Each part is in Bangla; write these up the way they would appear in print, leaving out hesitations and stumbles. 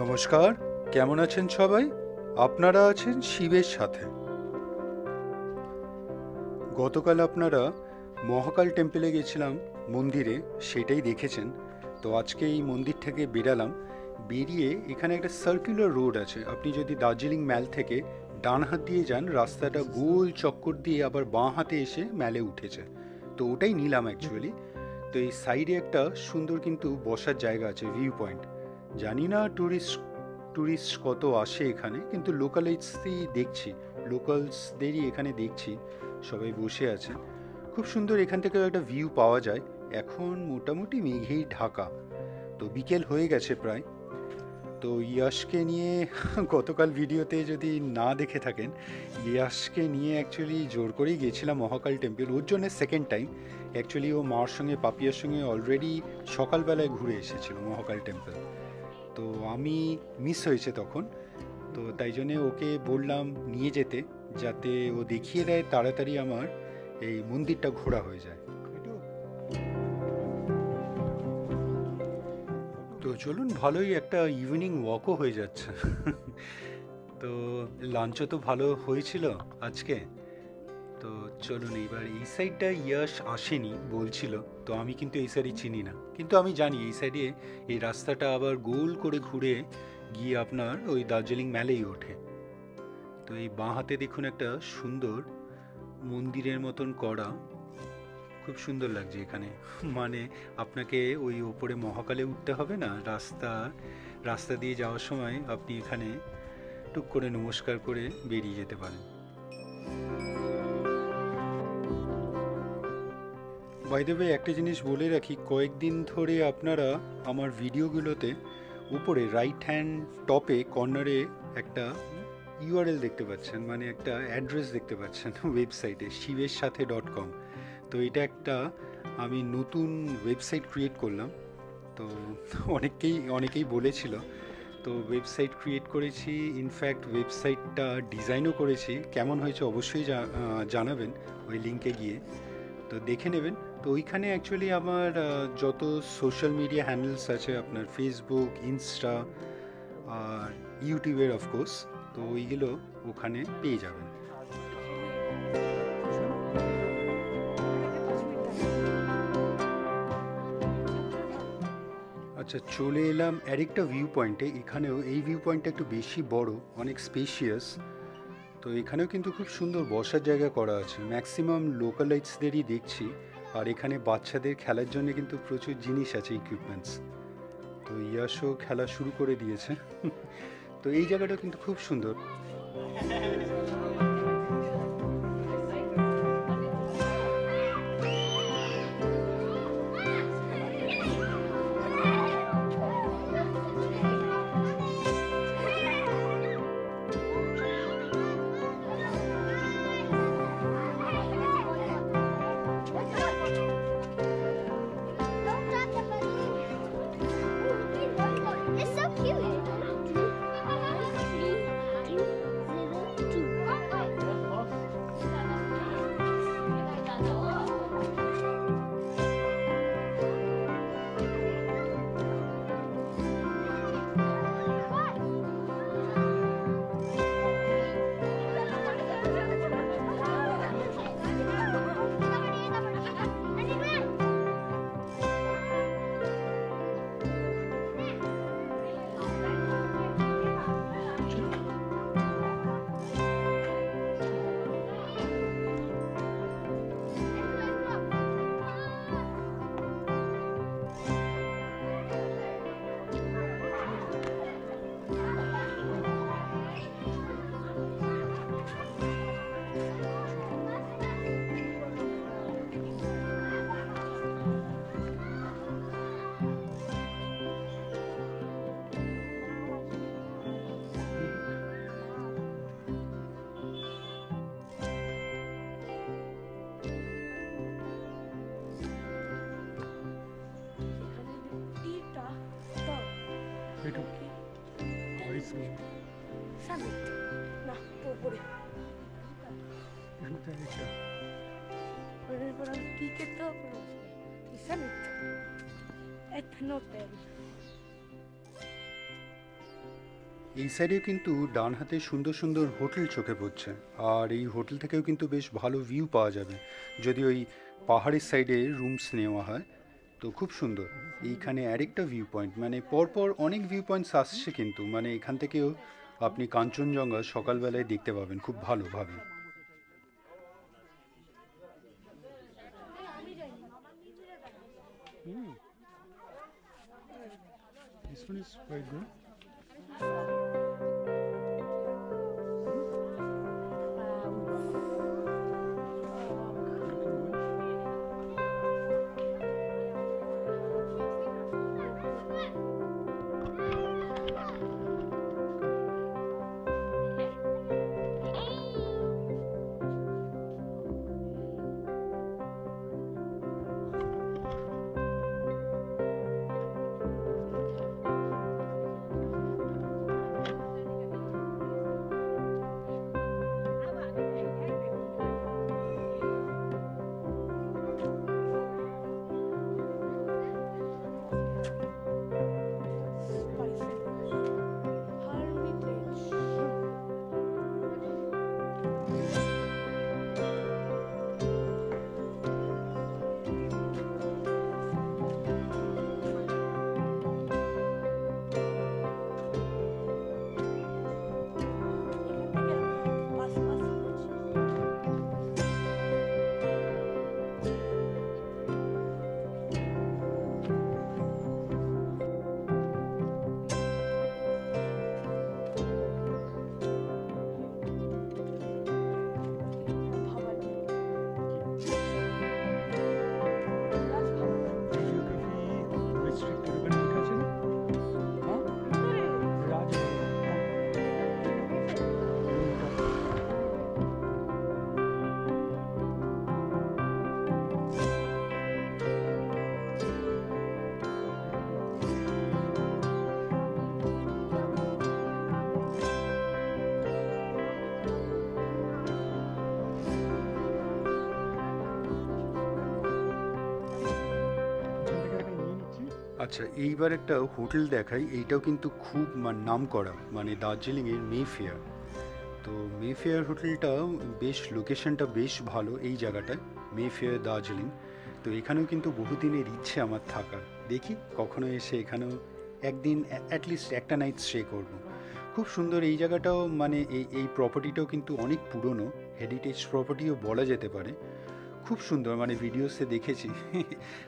নমস্কার, কেমন আছেন সবাই? আপনারা আছেন শিবের সাথে। গতকাল আপনারা মহাকাল টেম্পলে গেছিলাম মন্দিরে, সেটাই দেখেছেন। তো আজকে এই মন্দির থেকে বেরালাম, বেরিয়ে এখানে একটা সার্কুলার রোড আছে। আপনি যদি দার্জিলিং ম্যাল থেকে ডান হাত দিয়ে যান, রাস্তাটা গোল চক্কর দিয়ে আবার বাঁ হাতে এসে ম্যালে উঠেছে। তো ওটাই নিলাম অ্যাকচুয়ালি। তো এই সাইডে একটা সুন্দর কিন্তু বসার জায়গা আছে, ভিউ পয়েন্ট। জানি না ট্যুরিস্ট কত আসে এখানে, কিন্তু লোকালসই দেখছি, লোকালসদেরই এখানে দেখছি সবাই বসে আছে। খুব সুন্দর এখান থেকেও একটা ভিউ পাওয়া যায়। এখন মোটামুটি মেঘেই ঢাকা, তো বিকেল হয়ে গেছে প্রায়। তো ইয়াশকে নিয়ে গতকাল ভিডিওতে যদি না দেখে থাকেন, ইয়াশকে নিয়ে অ্যাকচুয়ালি জোর করেই গেছিলাম মহাকাল টেম্পল, ওর জন্য সেকেন্ড টাইম। অ্যাকচুয়ালি ও মার সঙ্গে পাপিয়ার সঙ্গে অলরেডি সকালবেলায় ঘুরে এসেছিল মহাকাল টেম্পল। তো আমি মিস হয়েছে তখন, তো তাই জন্যে ওকে বললাম নিয়ে যেতে, যাতে ও দেখিয়ে দেয় তাড়াতাড়ি আমার এই মন্দিরটা ঘোরা হয়ে যায়। তো চলুন, ভালোই একটা ইভিনিং ওয়াকও হয়ে যাচ্ছে। তো লাঞ্চও তো ভালো হয়েছিল আজকে। তো চলুন, এইবার এই সাইডটা ইয়াশ আসেনি বলছিল, তো আমি কিন্তু এই সাইডে চিনি না, কিন্তু আমি জানি এই সাইডে এই রাস্তাটা আবার গোল করে ঘুরে গিয়ে আপনার ওই দার্জিলিং ম্যালেই ওঠে। তো এই বাঁ হাতে দেখুন একটা সুন্দর মন্দিরের মতন করা, খুব সুন্দর লাগছে এখানে। মানে আপনাকে ওই ওপরে মহাকালে উঠতে হবে না, রাস্তা দিয়ে যাওয়ার সময় আপনি এখানে টুক করে নমস্কার করে বেরিয়ে যেতে পারেন। বাই দ্য ওয়ে, একটা জিনিস বলে রাখি, কয়েকদিন ধরে আপনারা আমার ভিডিওগুলোতে উপরে রাইট হ্যান্ড টপে কর্নারে একটা ইউআরএল দেখতে পাচ্ছেন, মানে একটা অ্যাড্রেস দেখতে পাচ্ছেন ওয়েবসাইটে shiversathe.com। তো এটা একটা আমি নতুন ওয়েবসাইট ক্রিয়েট করলাম। তো অনেকেই বলেছিল, তো ওয়েবসাইট ক্রিয়েট করেছি, ইনফ্যাক্ট ওয়েবসাইটটা ডিজাইনও করেছি। কেমন হয়েছে অবশ্যই জানাবেন ওই লিঙ্কে গিয়ে, তো দেখে নেবেন। তো ওইখানে অ্যাকচুয়ালি আমার যত সোশ্যাল মিডিয়া হ্যান্ডেলস আছে, আপনার ফেসবুক, ইনস্টা আর ইউটিউবের অফকোর্স, তো ওইগুলো ওখানে পেয়ে যাবেন। আচ্ছা, চলে এলাম আরেকটা ভিউ পয়েন্টে। এখানেও এই ভিউ পয়েন্টটা একটু বেশি বড়, অনেক স্পেশিয়াস। তো এখানেও কিন্তু খুব সুন্দর বসার জায়গা করা আছে, ম্যাক্সিমাম লোকালাইটসদেরই দেখছি। আর এখানে বাচ্চাদের খেলার জন্য কিন্তু প্রচুর জিনিস আছে, ইকুইপমেন্টস। তো ইয়াশও খেলা শুরু করে দিয়েছে। তো এই জায়গাটা কিন্তু খুব সুন্দর। It's so cute. একটু ভয়েস Summit. না, তো উপরে। একটা Però chi che dopo? Il summit. Etnotel. এই সাইডেও কিন্তু ডান হাতে সুন্দর সুন্দর হোটেল চোখে পড়ছে, আর এই হোটেল থেকেও কিন্তু বেশ ভালো ভিউ পাওয়া যাবে যদি ওই পাহাড়ের সাইডে রুমস নেওয়া হয়। তো খুব সুন্দর। এইখানে আরেকটা ভিউ পয়েন্ট, মানে পরপর অনেক ভিউ পয়েন্টস আসছে কিন্তু, মানে এখান থেকেও আপনি কাঞ্চনজঙ্ঘা সকালবেলায় দেখতে পাবেন খুব ভালোভাবে। This one is quite good. আচ্ছা, এইবার একটা হোটেল দেখাই। এইটাও কিন্তু খুব নাম করা, মানে দার্জিলিংয়ের মেফেয়ার। তো মেফেয়ার হোটেলটা বেশ, লোকেশনটা বেশ ভালো এই জায়গাটায়, মেফেয়ার দার্জিলিং। তো এখানেও কিন্তু বহুদিনের ইচ্ছে আমার থাকার, দেখি কখনো এসে এখানেও একদিন অ্যাটলিস্ট একটা নাইট স্টে করব। খুব সুন্দর এই জায়গাটাও, মানে এই প্রপার্টিটাও কিন্তু অনেক পুরনো, হেরিটেজ প্রপার্টিও বলা যেতে পারে। খুব সুন্দর, মানে ভিডিওসে দেখেছি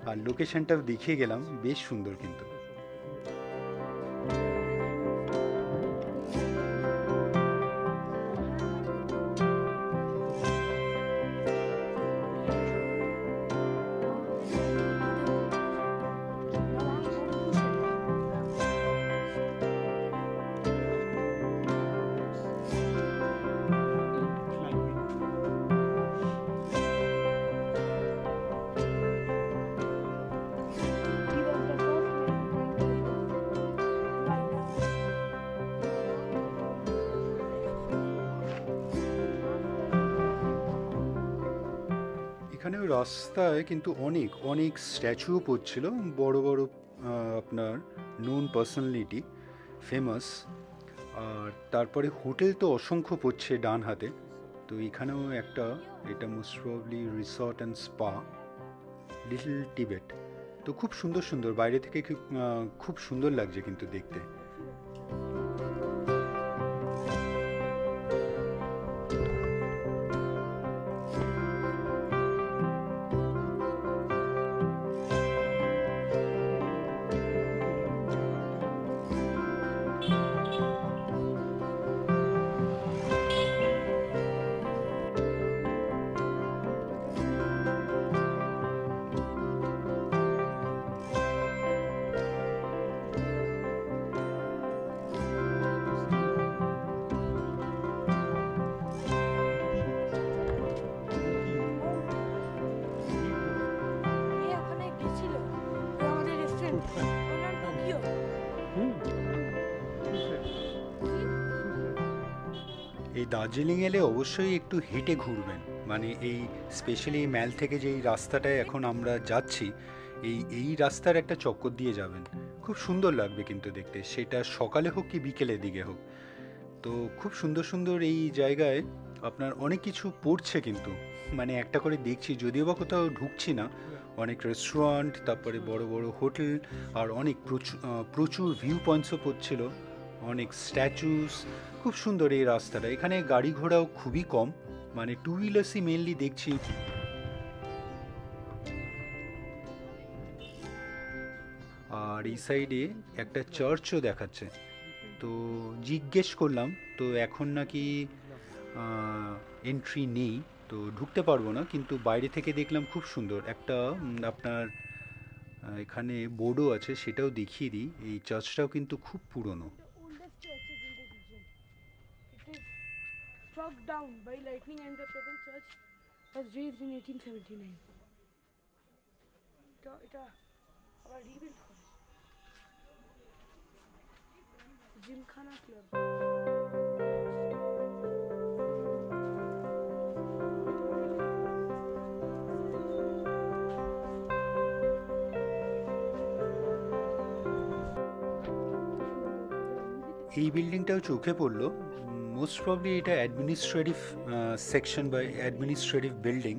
আর লোকেশনটাও দেখিয়ে গেলাম, বেশ সুন্দর কিন্তু। এখানেও রাস্তায় কিন্তু অনেক অনেক স্ট্যাচুও পড়ছিল, বড় বড় আপনার নোন পার্সোনালিটি, ফেমাস। আর তারপরে হোটেল তো অসংখ্য পড়ছে ডান হাতে। তো এখানেও একটা, এটা most probably resort and spa, little Tibet. তো খুব সুন্দর সুন্দর, বাইরে থেকে খুব সুন্দর লাগছে কিন্তু দেখতে। এই দার্জিলিং এলে অবশ্যই একটু হেঁটে ঘুরবেন, মানে এই স্পেশালি এই ম্যাল থেকে যেই রাস্তাটায় এখন আমরা যাচ্ছি, এই রাস্তার একটা চক্কর দিয়ে যাবেন, খুব সুন্দর লাগবে কিন্তু দেখতে, সেটা সকালে হোক কি বিকেলের দিকে হোক। তো খুব সুন্দর সুন্দর এই জায়গায় আপনার অনেক কিছু পড়ছে কিন্তু, মানে একটা করে দেখছি, যদিও বা কোথাও ঢুকছি না। অনেক রেস্টুরেন্ট, তারপরে বড় বড় হোটেল, আর অনেক প্রচুর ভিউ পয়েন্টসও পড়ছিল, অনেক স্ট্যাচুস। খুব সুন্দর এই রাস্তাটা। এখানে গাড়ি ঘোড়াও খুবই কম, মানে টু হুইলার্সই মেনলি দেখছি। আর এই সাইডে একটা চার্চও দেখাচ্ছে। তো জিজ্ঞেস করলাম, তো এখন নাকি এন্ট্রি নেই, তো ঢুকতে পারবো না, কিন্তু বাইরে থেকে দেখলাম খুব সুন্দর একটা আপনার এখানে বোর্ডও আছে, সেটাও দেখিয়ে দিই। এই চার্চটাও কিন্তু খুব পুরনো। Oldest churches in the region. It is struck down by lightning and the present church was raised in 1879. এটা আবার রিবিল্ড করে জিমখানা ক্লাব। এই বিল্ডিংটাও চোখে পড়লো। মোস্ট প্রবলি এটা অ্যাডমিনিস্ট্রেটিভ সেকশন বা অ্যাডমিনিস্ট্রেটিভ বিল্ডিং।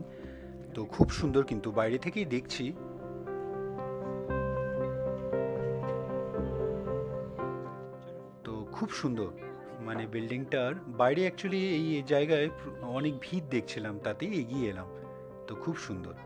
তো খুব সুন্দর, কিন্তু বাইরে থেকেই দেখছি। তো খুব সুন্দর, মানে বিল্ডিংটার বাইরে অ্যাকচুয়ালি এই জায়গায় অনেক ভিড় দেখছিলাম, তাতেই এগিয়ে এলাম। তো খুব সুন্দর।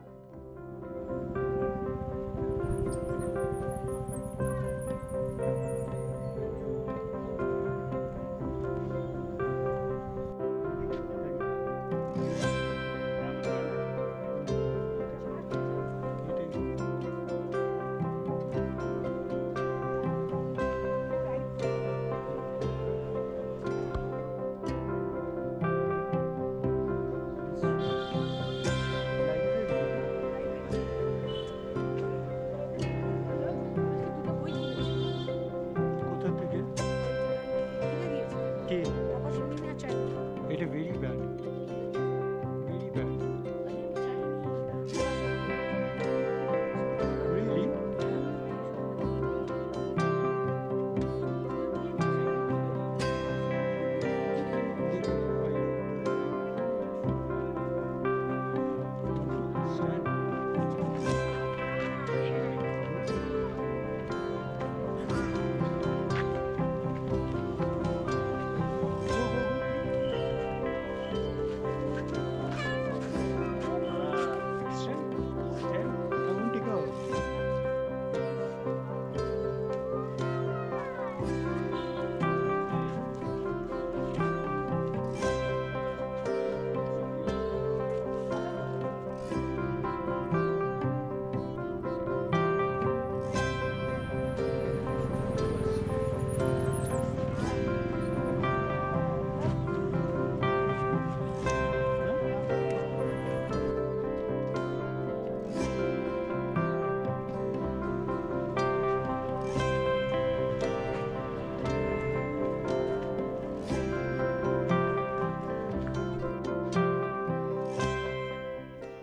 কোথা থেকে? কে? এটা very bad, very bad. Really?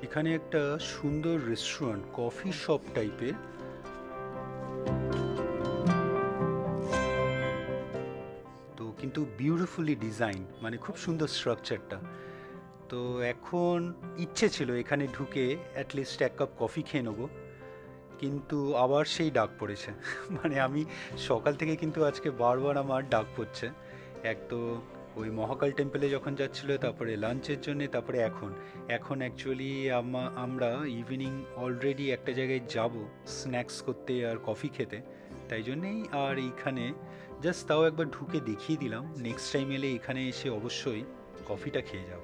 এখানে একটা সুন্দর রেস্টুরেন্ট, কফি শপ টাইপের। তো কিন্তু বিউটিফুলি ডিজাইন, মানে খুব সুন্দর স্ট্রাকচারটা। তো এখন ইচ্ছে ছিল এখানে ঢুকে অ্যাটলিস্ট এক কাপ কফি খেয়ে নেবো, কিন্তু আবার সেই ডাক পড়েছে। মানে আমি সকাল থেকে কিন্তু আজকে বারবার আমার ডাক পড়ছে। এক তো ওই মহাকাল টেম্পলে যখন যাচ্ছিলো, তারপরে লাঞ্চের জন্যে, তারপরে এখন অ্যাকচুয়ালি আমরা ইভিনিং অলরেডি একটা জায়গায় যাব স্ন্যাক্স করতে আর কফি খেতে। তাই জন্যেই আর এইখানে জাস্ট তাও একবার ঢুকে দেখিয়ে দিলাম, নেক্সট টাইম এলে এখানে এসে অবশ্যই কফিটা খেয়ে যাব।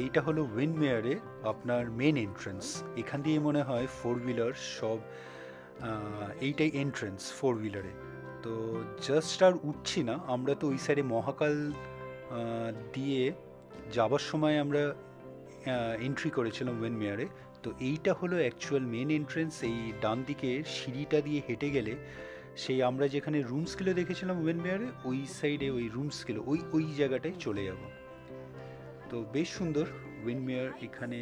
এইটা হলো উইন্ডমেয়ারে আপনার মেন এন্ট্রেন্স। এখান দিয়ে মনে হয় ফোর হুইলার সব, এইটাই এন্ট্রেন্স ফোর হুইলারে। তো জাস্ট আর উঠছি না, আমরা তো ওই সাইডে মহাকাল দিয়ে যাবার সময় আমরা এন্ট্রি করেছিলাম ওয়েনমেয়ারে। তো এইটা হলো অ্যাকচুয়াল মেন এন্ট্রেন্স। এই ডান দিকে সিঁড়িটা দিয়ে হেঁটে গেলে সেই আমরা যেখানে রুমসগুলো দেখেছিলাম ওয়েনমেয়ারে, ওই সাইডে ওই রুমসগুলো ওই ওই জায়গাটায় চলে যাব। তো বেশ সুন্দর উইন্ডমেয়ার এখানে।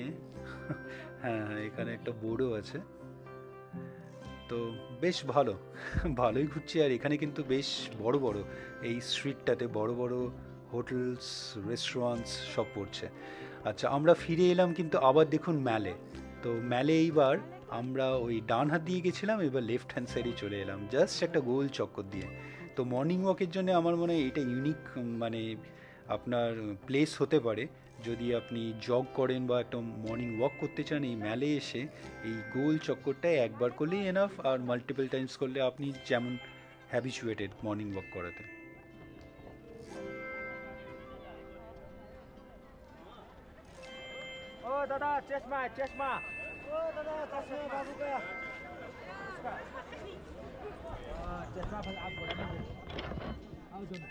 হ্যাঁ হ্যাঁ, এখানে একটা বোর্ডও আছে। তো বেশ ভালো, ভালোই ঘুরছি। আর এখানে কিন্তু বেশ বড় বড় এই স্ট্রিটটাতে বড় বড় হোটেলস, রেস্টুরেন্টস সব পড়ছে। আচ্ছা, আমরা ফিরে এলাম কিন্তু আবার দেখুন ম্যালে। তো ম্যালে এইবার আমরা ওই ডান হাত দিয়ে গেছিলাম, এবার লেফট হ্যান্ড সাইডে চলে এলাম জাস্ট একটা গোল চক্কর দিয়ে। তো মর্নিং ওয়াকের জন্য আমার মনে হয় এটা ইউনিক মানে আপনার প্লেস হতে পারে। যদি আপনি জগ করেন বা একটা মর্নিং ওয়াক করতে চান, এই ম্যালে এসে এই গোল চক্করটায় একবার করলেই এনাফ, আর মাল্টিপল টাইমস করলে আপনি যেমন হ্যাবিচুয়েটেড মর্নিং ওয়াক করাতে। ও দাদা চশমা চশমা, ও দাদা চশমা बाबू का इसका चश्मा भाई आप बोला ना आओ दोनों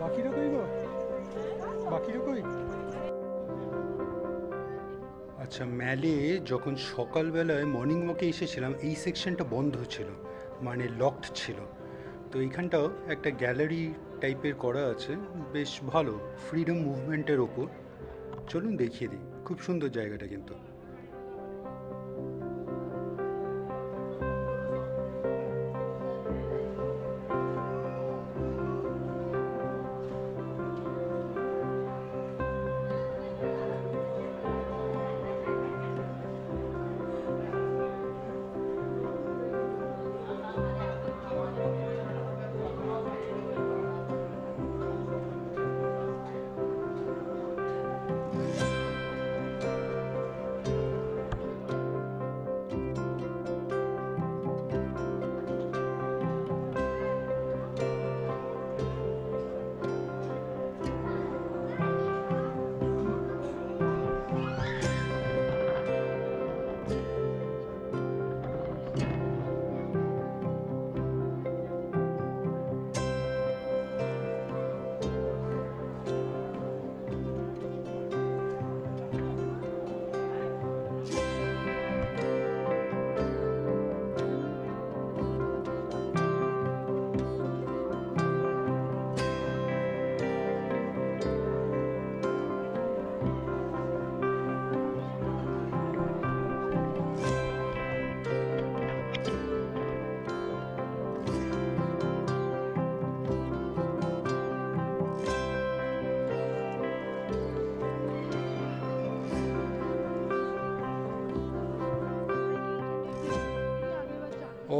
বাকি রকই গো, বাকি রকই। আচ্ছা, ম্যালে যখন সকালবেলায় মর্নিং ওয়াকে এসেছিলাম এই সেকশনটা বন্ধ ছিল, মানে লকড ছিল। তো এইখানটাও একটা গ্যালারি টাইপের করা আছে, বেশ ভালো, ফ্রিডম মুভমেন্টের ওপর। চলুন দেখিয়ে দিই, খুব সুন্দর জায়গাটা কিন্তু।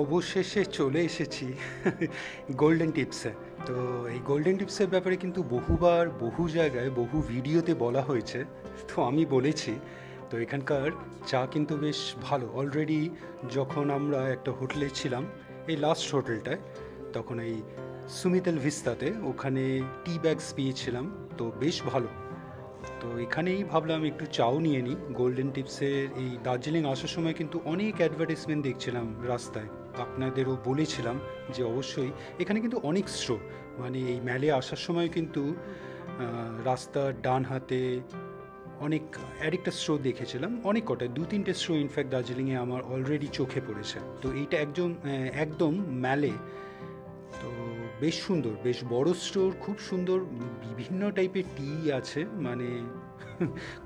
অবশেষে চলে এসেছি গোল্ডেন টিপসে। তো এই গোল্ডেন টিপসের ব্যাপারে কিন্তু বহুবার বহু জায়গায় বহু ভিডিওতে বলা হয়েছে, তো আমি বলেছি। তো এখানকার চা কিন্তু বেশ ভালো। অলরেডি যখন আমরা একটা হোটেলে ছিলাম, এই লাস্ট হোটেলটায়, তখন এই সুমিতেল ভিস্তাতে, ওখানে টি ব্যাগস পেয়েছিলাম, তো বেশ ভালো। তো এখানেই ভাবলাম একটু চাও নিয়ে নিই। গোল্ডেন টিপসের এই দার্জিলিং আসার সময় কিন্তু অনেক অ্যাডভার্টাইজমেন্ট দেখছিলাম রাস্তায়, আপনাদেরও বলেছিলাম যে অবশ্যই এখানে কিন্তু অনেক স্টোর, মানে এই ম্যালে আসার সময় কিন্তু রাস্তার ডান হাতে অনেক আরেকটা স্টোর দেখেছিলাম, অনেক কটা, 2-3টে স্টোর ইনফ্যাক্ট দার্জিলিংয়ে আমার অলরেডি চোখে পড়েছে। তো এইটা একদম ম্যালে। তো বেশ সুন্দর, বেশ বড় স্টোর, খুব সুন্দর, বিভিন্ন টাইপের টি আছে, মানে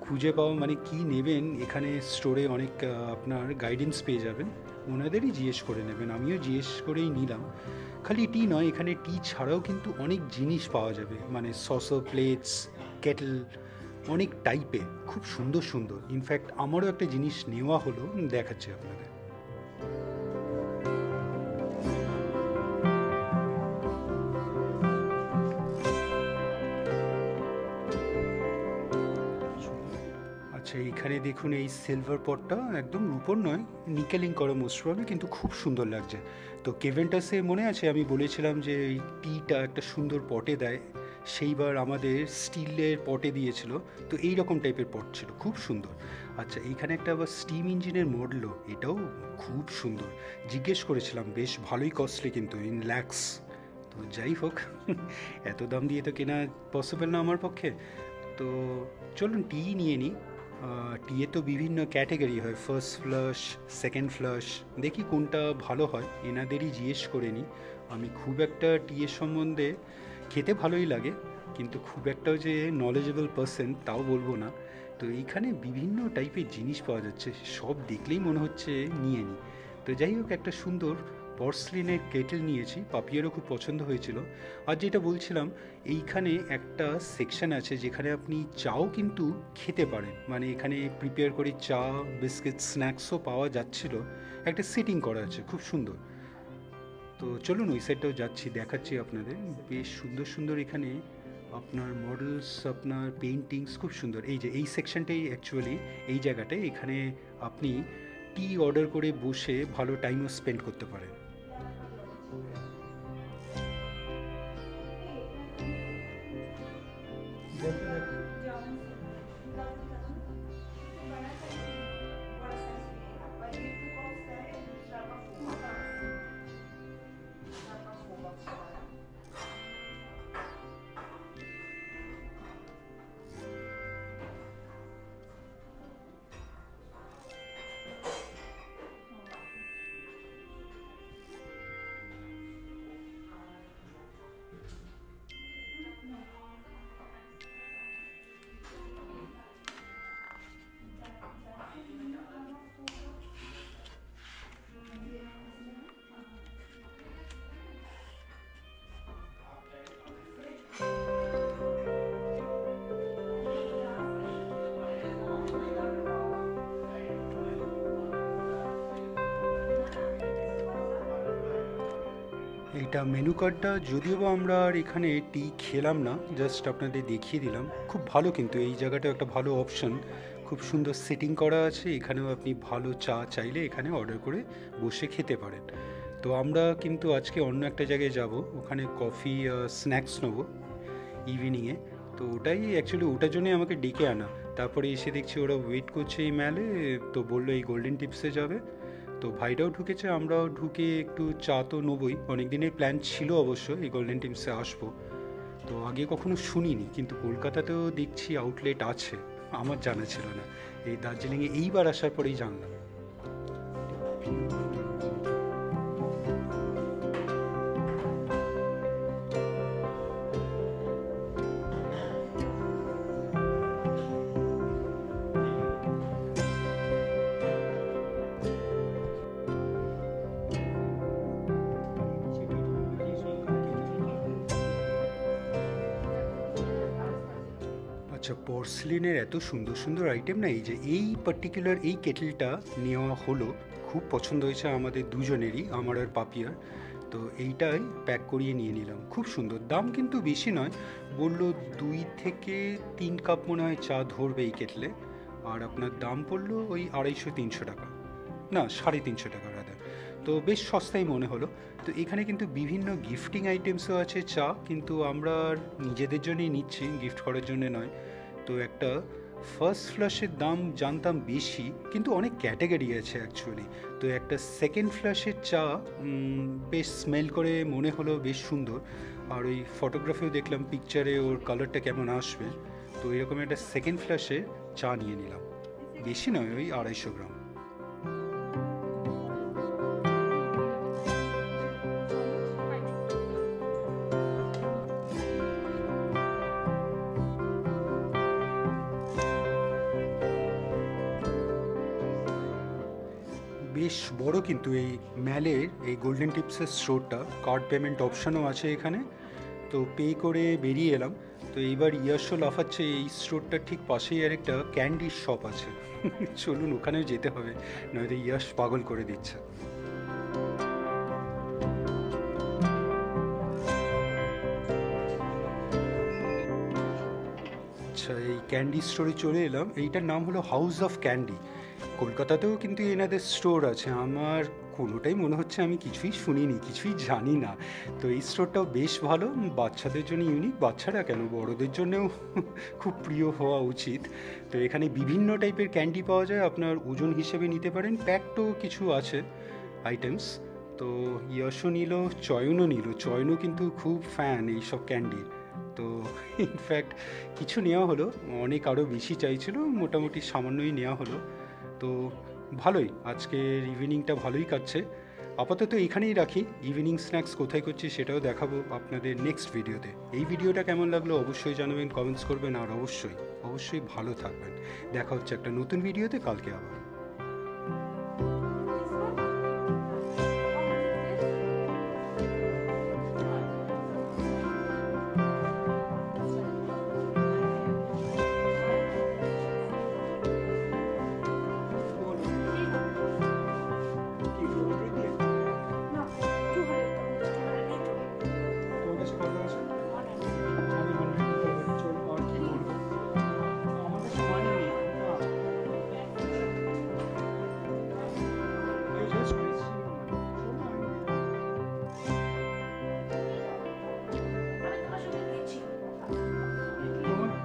খুঁজে পাওয়া, মানে কি নেবেন এখানে স্টোরে অনেক আপনার গাইডেন্স পেয়ে যাবেন, ওনাদেরই জিজ্ঞেস করে নেবেন। আমিও জিজ্ঞেস করেই নিলাম। খালি টি নয়, এখানে টি ছাড়াও কিন্তু অনেক জিনিস পাওয়া যাবে, মানে সসর, প্লেটস, কেটল, অনেক টাইপের, খুব সুন্দর সুন্দর। ইনফ্যাক্ট আমারও একটা জিনিস নেওয়া হলো, দেখাচ্ছি আপনাদের। আচ্ছা, এইখানে দেখুন এই সিলভার পটটা একদম রূপোর নয়, নিকেলিং করা মোস্ট প্রবলি, কিন্তু খুব সুন্দর লাগছে। তো কেভেন্টাসে মনে আছে আমি বলেছিলাম যে এই টিটা একটা সুন্দর পটে দেয়, সেইবার আমাদের স্টিলের পটে দিয়েছিল। তো এই রকম টাইপের পট ছিল, খুব সুন্দর। আচ্ছা, এইখানে একটা আবার স্টিম ইঞ্জিনের মডেলও, এটাও খুব সুন্দর। জিজ্ঞেস করেছিলাম, বেশ ভালোই কস্টলি কিন্তু, ইন ল্যাক্স। তো যাই হোক, এত দাম দিয়ে তো কেনা পসিবল না আমার পক্ষে। তো চলুন টি নিয়ে নিই। টিয়ে তো বিভিন্ন ক্যাটেগরি হয়, ফার্স্ট ফ্লাশ, সেকেন্ড ফ্লাশ, দেখি কোনটা ভালো হয়। এনাদেরই জিজ্ঞেস করে নিই। আমি খুব একটা টিয়ের সম্বন্ধে, খেতে ভালোই লাগে কিন্তু খুব একটাও যে নলেজেবল পারসন তাও বলবো না। তো এইখানে বিভিন্ন টাইপের জিনিস পাওয়া যাচ্ছে, সব দেখলেই মনে হচ্ছে নিয়ে নিই। তো যাই হোক, একটা সুন্দর পর্সলিনের কেটেল নিয়েছি, পাপিয়ারও খুব পছন্দ হয়েছিল। আর যেটা বলছিলাম, এইখানে একটা সেকশন আছে যেখানে আপনি চাও কিন্তু খেতে পারেন, মানে এখানে প্রিপেয়ার করে চা, বিস্কিট, স্ন্যাক্সও পাওয়া যাচ্ছিল। একটা সিটিং করা আছে, খুব সুন্দর। তো চলুন ওই সাইডটাও যাচ্ছি, দেখাচ্ছি আপনাদের। বেশ সুন্দর সুন্দর এখানে আপনার মডেলস, আপনার পেইন্টিংস খুব সুন্দর। এই যে এই সেকশনটাই অ্যাকচুয়ালি, এই জায়গাটায় এখানে আপনি টি অর্ডার করে বসে ভালো টাইমও স্পেন্ড করতে পারেন। এইটা মেনু কার্ডটা, যদিও বা আমরা আর এখানে টি খেলাম না, জাস্ট আপনাদের দেখিয়ে দিলাম। খুব ভালো, কিন্তু এই জায়গাটা একটা ভালো অপশন, খুব সুন্দর সিটিং করা আছে। এখানেও আপনি ভালো চা চাইলে এখানে অর্ডার করে বসে খেতে পারেন। তো আমরা কিন্তু আজকে অন্য একটা জায়গায় যাব, ওখানে কফি স্ন্যাক্স নেবো ইভিনিংয়ে। তো ওটাই অ্যাকচুয়ালি, ওটার জন্যই আমাকে ডেকে আনা। তারপরে এসে দেখছি ওরা ওয়েট করছে এই ম্যালে, তো বললো এই গোল্ডেন টিপসে যাবে। তো ভাইরাও ঢুকেছে, আমরাও ঢুকে একটু চা তো নেবই। অনেক দিনের প্ল্যান ছিল অবশ্য এই গোল্ডেন টিপসে আসবো। তো আগে কখনো শুনিনি, কিন্তু কলকাতাতেও দেখছি আউটলেট আছে, আমার জানা ছিল না। এই দার্জিলিংয়ে এইবার আসার পরেই জানলাম। আচ্ছা, পোর্সলিনের এত সুন্দর সুন্দর আইটেম না, এই যে এই পার্টিকুলার এই কেটেলটা নেওয়া হলো, খুব পছন্দ হয়েছে আমাদের দুজনেরই, আমার আর পাপিয়ার। তো এইটাই প্যাক করিয়ে নিয়ে নিলাম, খুব সুন্দর। দাম কিন্তু বেশি নয়, বললো 2 থেকে 3 কাপ মনে হয় চা ধরবে এই কেটলে। আর আপনার দাম পড়লো ওই 250-300 টাকা, না 350 টাকা রাদার। তো বেশ সস্তাই মনে হলো। তো এখানে কিন্তু বিভিন্ন গিফটিং আইটেমসও আছে চা, কিন্তু আমরা আর নিজেদের জন্যই নিচ্ছি, গিফট করার জন্য নয়। তো একটা ফার্স্ট ফ্লাশের দাম জানতাম বেশি, কিন্তু অনেক ক্যাটাগরি আছে অ্যাকচুয়ালি। তো একটা সেকেন্ড ফ্লাশের চা বেশ স্মেল করে মনে হলো বেশ সুন্দর। আর ওই ফটোগ্রাফিও দেখলাম পিকচারে ওর কালারটা কেমন আসবে। তো এরকম একটা সেকেন্ড ফ্লাশে চা নিয়ে নিলাম, বেশি নয়, ওই 250 গ্রাম। বেশ বড় কিন্তু এই ম্যালের, এই গোল্ডেন টিপসের স্টোরটা, কার্ড পেমেন্ট অপশানও আছে এখানে। তো পে করে বেরিয়ে এলাম। তো এইবার ইয়াশও লাফাচ্ছে, এই স্টোরটার ঠিক পাশেই আরেকটা ক্যান্ডির শপ আছে, চলুন ওখানেও যেতে হবে, নয়তো ইয়াশ পাগল করে দিচ্ছে। আচ্ছা, এই ক্যান্ডি স্টোরে চলে এলাম। এইটার নাম হলো হাউস অফ ক্যান্ডি। কলকাতাতেও কিন্তু এনাদের স্টোর আছে। আমার কোনোটাই মনে হচ্ছে আমি কিছুই শুনিনি, কিছুই জানি না। তো এই স্টোরটাও বেশ ভালো, বাচ্চাদের জন্য ইউনিক, বাচ্চারা কেন বড়দের জন্যও খুব প্রিয় হওয়া উচিত। তো এখানে বিভিন্ন টাইপের ক্যান্ডি পাওয়া যায়, আপনার ওজন হিসেবে নিতে পারেন। প্যাকডও কিছু আছে আইটেমস। তো যশও নিল, চয়নও নিল। চয়নও কিন্তু খুব ফ্যান এইসব ক্যান্ডির। তো ইনফ্যাক্ট কিছু নেওয়া হলো, অনেক আরও বেশি চাইছিল, মোটামুটি সামান্যই নেওয়া হলো। তো ভালোই, আজকের ইভিনিংটা ভালোই কাটছে। আপাতত এখানেই রাখি। ইভিনিং স্ন্যাক্স কোথায় করছি সেটাও দেখাবো আপনাদের নেক্সট ভিডিওতে। এই ভিডিওটা কেমন লাগলো অবশ্যই জানাবেন, কমেন্টস করবেন, আর অবশ্যই ভালো থাকবেন। দেখা হচ্ছে একটা নতুন ভিডিওতে কালকে আবার।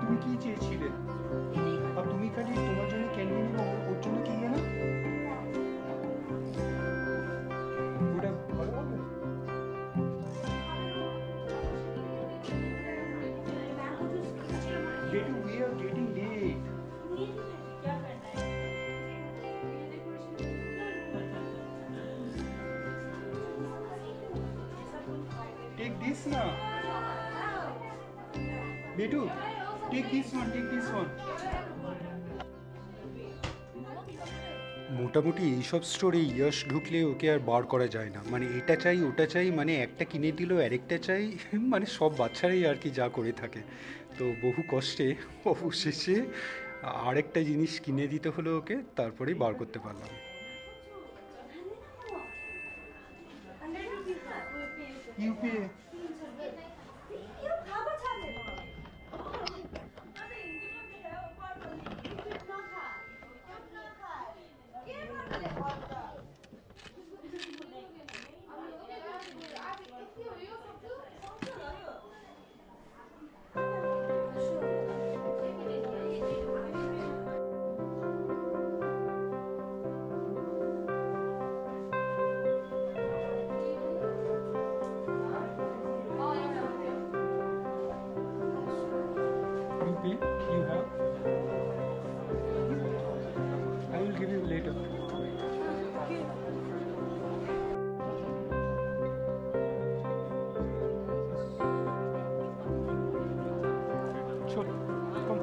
তুমি কি চেয়েছিলে? আর তুমি খালি তোমার জন্য ক্যান্ডি নিবো, ওর জন্য কি না? ওটা ভালো হবে। Betu, we are getting late. Take this now. Betu, take this one, take this one. মোটামুটি এইসব স্টোরে যশ ঢুকলে ওকে আর বার করা যায় না। মানে এটা চাই ওটা চাই, মানে একটা কিনে দিল আরেকটা চাই, মানে সব বাচ্চারাই আর কি যা করে থাকে। তো বহু কষ্টে অবশেষে আরেকটা জিনিস কিনে দিতে হলো ওকে, তারপরেই বার করতে পারলাম। UPA you have? I will give you later. Sure, come.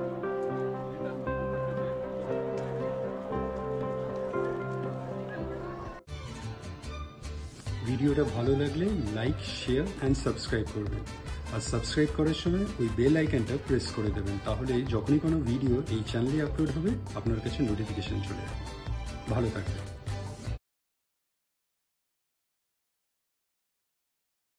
ভিডিওটা ভালো লাগলে লাইক, শেয়ার অ্যান্ড সাবস্ক্রাইব করবেন। আর সাবস্ক্রাইব করার সময় ওই বেল আইকনটা প্রেস করে দেবেন, তাহলে যখনই কোনো ভিডিও এই চ্যানেলে আপলোড হবে আপনার কাছে নোটিফিকেশন চলে যাবে। ভালো থাকবেন।